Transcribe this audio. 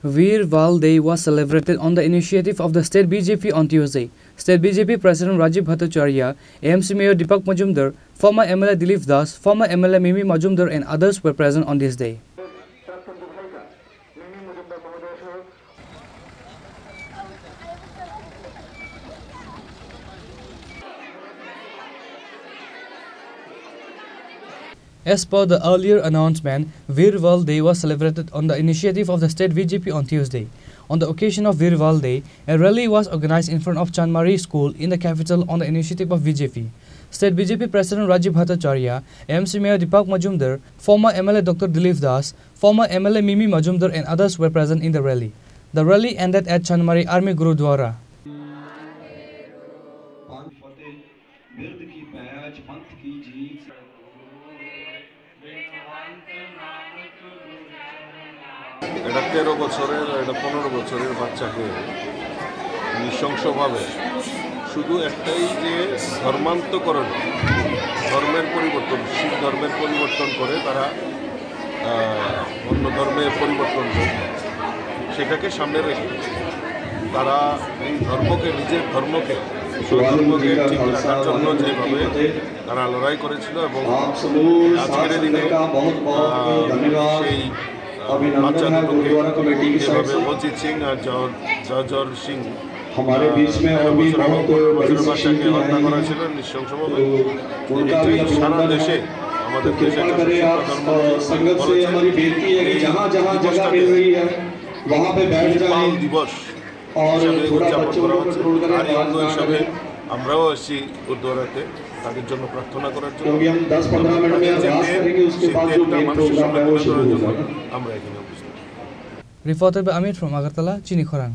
Veer Val Day was celebrated on the initiative of the state BJP on Tuesday. State BJP President Rajiv Bhattacharya, AMC Mayor Deepak Majumdar, former MLA Dilip Das, former MLA Mimi Majumdar and others were present on this day. As per the earlier announcement, Veer Val Day was celebrated on the initiative of the state BJP on Tuesday. On the occasion of Veer Val Day, a rally was organized in front of Chanmari School in the capital on the initiative of BJP. State BJP President Rajiv Bhattacharya, AMC Mayor Deepak Majumdar, former MLA Dr. Dilip Das, former MLA Mimi Majumdar and others were present in the rally. The rally ended at Chanmari Army Gurudwara. এটা 13 বছরের এটা 15 বছরের বাচ্চাকে নৃশংসভাবে শুধু একটাই যে ধর্মান্তকরণ, ধর্মের পরিবর্তন, শিখ ধর্মের পরিবর্তন করে তারা অন্য ধর্মের পরিবর্তন করে সেটাকে সামনে রেখে তারা এই ধর্মকে, নিজের ধর্মকে, স্বধর্মকে ঠিক রাখার জন্য যেভাবে তারা লড়াই করেছিল এবং আজকের দিনে সেই बाच्चा যেভাবে অজিত সিং আর জর্জর সিং हमारे बीच में और भी बहुत बड़ी বাচ্চাকে হত্যা করা ছিল নৃশংসভাবে। সারা দেশে আমাদের দেশে संगत से हमारी बेनती है कि जहाँ जहाँ जगह मिल रही है वहाँ पे बैठ जाएं दिवस और थोड़ा बच्चों को कंट्रोल करें। হিসাবে আমরাও আসছি গুরুদ্বারাতে তাদের জন্য প্রার্থনা করার জন্য। क्योंकि हम 10-15 मिनट में अरदास करेंगे, उसके बाद जो मेन प्रोग्राम है वो शुरू हो जाएगा। আমরা এখানে উপস্থিত। Reported by Amit from Agartala, Chini Khorang.